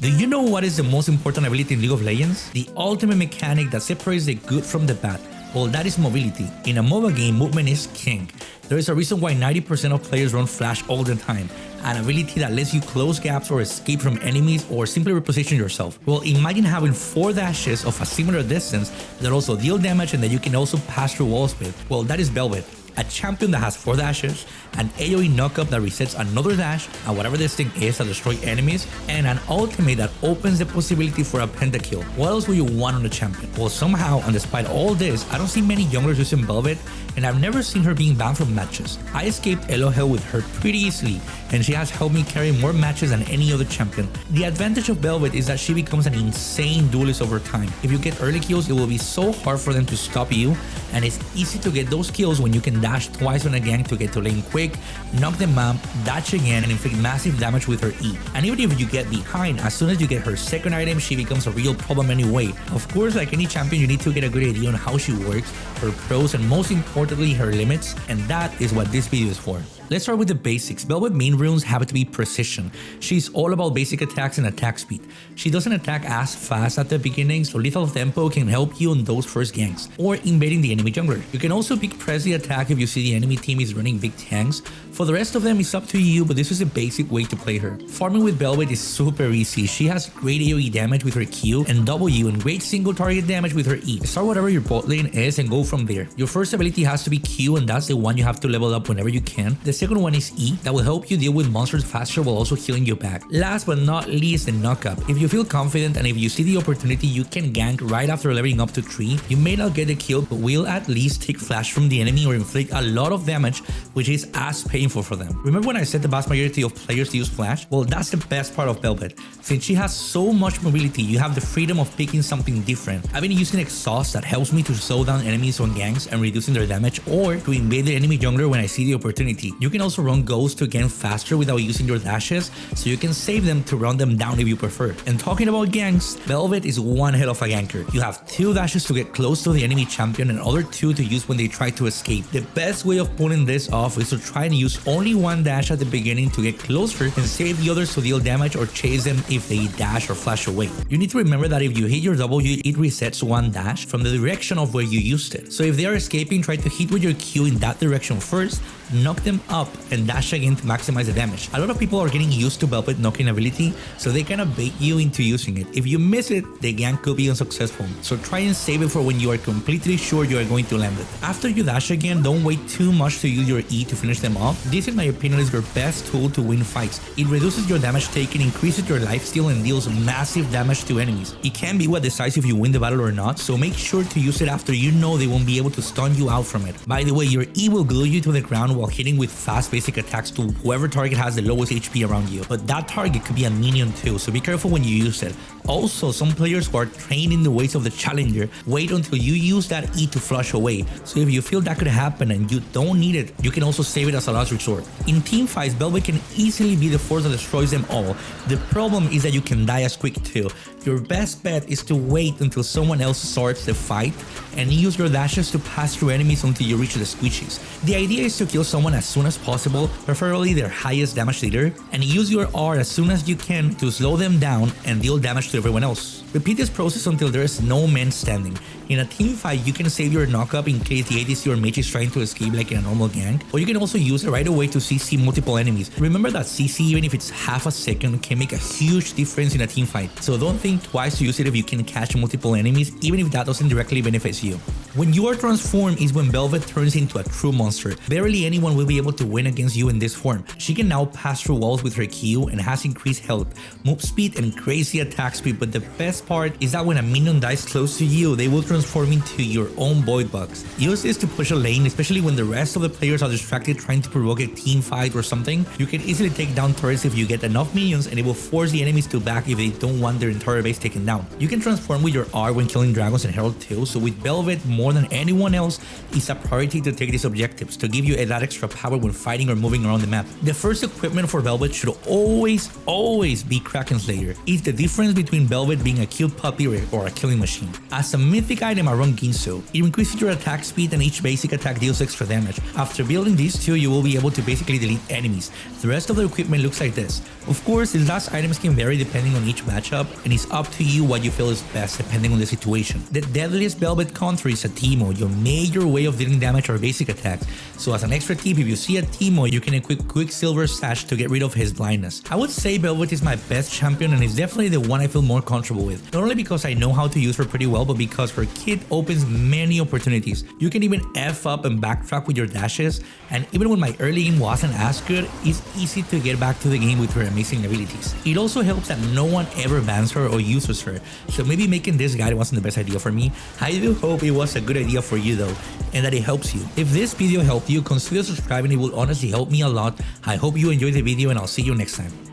Do you know what is the most important ability in League of Legends? The ultimate mechanic that separates the good from the bad. Well, that is mobility. In a MOBA game, movement is king. There is a reason why 90% of players run flash all the time. An ability that lets you close gaps or escape from enemies or simply reposition yourself. Well, imagine having 4 dashes of a similar distance that also deal damage and that you can also pass through walls with. Well, that is Bel'veth. A champion that has 4 dashes, an AoE knockup that resets another dash and whatever this thing is to destroy enemies, and an ultimate that opens the possibility for a pentakill. What else would you want on a champion? Well, somehow, and despite all this, I don't see many junglers using Bel'veth, and I've never seen her being banned from matches. I escaped Elo Hell with her pretty easily, and she has helped me carry more matches than any other champion. The advantage of Bel'veth is that she becomes an insane duelist over time. If you get early kills, it will be so hard for them to stop you, and it's easy to get those kills when you can dash twice on a gank to get to lane quick, knock them up, dash again, and inflict massive damage with her E. And even if you get behind, as soon as you get her second item, she becomes a real problem anyway. Of course, like any champion, you need to get a good idea on how she works, her pros, and most importantly, her limits, and that is what this video is for. Let's start with the basics. Bel'veth main runes have to be precision. She's all about basic attacks and attack speed. She doesn't attack as fast at the beginning, so lethal tempo can help you on those first ganks, or invading the enemy jungler. You can also pick press the attack if you see the enemy team is running big tanks. For the rest of them, it's up to you, but this is a basic way to play her. Farming with Bel'veth is super easy. She has great AoE damage with her Q and W, and great single target damage with her E. Start whatever your bot lane is and go from there. Your first ability has to be Q, and that's the one you have to level up whenever you can. The second one is E, that will help you deal with monsters faster while also healing you back. Last but not least, the knockup. If you feel confident and if you see the opportunity, you can gank right after leveling up to 3. You may not get the kill, but will at least take flash from the enemy or inflict a lot of damage, which is as painful for them. Remember when I said the vast majority of players use flash? Well, that's the best part of Bel'veth. Since she has so much mobility, you have the freedom of picking something different. I've been using exhaust that helps me to slow down enemies on ganks and reducing their damage, or to invade the enemy jungler when I see the opportunity. You can also run ghosts to gain faster without using your dashes, so you can save them to run them down if you prefer. And talking about ganks, Bel'veth is one hell of a ganker. You have 2 dashes to get close to the enemy champion and other 2 to use when they try to escape. The best way of pulling this off is to try and use only 1 dash at the beginning to get closer and save the others to deal damage or chase them if they dash or flash away. You need to remember that if you hit your W, it resets 1 dash from the direction of where you used it. So if they are escaping, try to hit with your Q in that direction first, knock them up, and dash again to maximize the damage. A lot of people are getting used to Bel'veth knocking ability, so they kind of bait you into using it. If you miss it, the gank could be unsuccessful, so try and save it for when you are completely sure you are going to land it. After you dash again, don't wait too much to use your E to finish them off. This, in my opinion, is your best tool to win fights. It reduces your damage taken, increases your lifesteal, and deals massive damage to enemies. It can be what decides if you win the battle or not, so make sure to use it after you know they won't be able to stun you out from it. By the way, your E will glue you to the ground while hitting with fast basic attacks to whoever target has the lowest HP around you, but that target could be a minion too, so be careful when you use it. Also, some players who are trained in the ways of the challenger wait until you use that E to flush away, so if you feel that could happen and you don't need it, you can also save it as a last resort. In team fights, Bel'veth can easily be the force that destroys them all. The problem is that you can die as quick too. Your best bet is to wait until someone else starts the fight and use your dashes to pass through enemies until you reach the squishies. The idea is to kill someone as soon as possible, preferably their highest damage leader, and use your R as soon as you can to slow them down and deal damage to everyone else. Repeat this process until there is no man standing. In a team fight, you can save your knockup in case the ADC or mage is trying to escape like in a normal gank, or you can also use it right away to CC multiple enemies. Remember that CC, even if it's half a second, can make a huge difference in a team fight, so don't think twice to use it if you can catch multiple enemies, even if that doesn't directly benefit you. When you are transformed is when Bel'veth turns into a true monster. Barely anyone will be able to win against you in this form. She can now pass through walls with her Q and has increased health, move speed, and crazy attack speed, but the best part is that when a minion dies close to you, they will transform into your own void bugs. Use this to push a lane, especially when the rest of the players are distracted trying to provoke a team fight or something. You can easily take down turrets if you get enough minions, and it will force the enemies to back if they don't want their entire base taken down. You can transform with your R when killing dragons and herald too, so with Bel'veth, more more than anyone else, it's a priority to take these objectives to give you that extra power when fighting or moving around the map. The first equipment for Bel'veth should always be Kraken Slayer. It's the difference between Bel'veth being a cute puppy or a killing machine. As a mythic item, I run Ginso. It increases your attack speed and each basic attack deals extra damage. After building these two, you will be able to basically delete enemies. The rest of the equipment looks like this. Of course, these last items can vary depending on each matchup, and it's up to you what you feel is best depending on the situation. The deadliest Bel'veth counter is a Teemo, your major way of dealing damage or basic attacks. So as an extra tip, if you see a Teemo, you can equip Quicksilver Sash to get rid of his blindness. I would say Bel'veth is my best champion and is definitely the one I feel more comfortable with. Not only because I know how to use her pretty well, but because her kit opens many opportunities. You can even F up and backtrack with your dashes, and even when my early game wasn't as good, it's easy to get back to the game with her amazing abilities. It also helps that no one ever bans her or uses her, so maybe making this guide wasn't the best idea for me. I do hope it was a good idea for you though, and that it helps you. If this video helped you, consider subscribing, it will honestly help me a lot. I hope you enjoyed the video and I'll see you next time.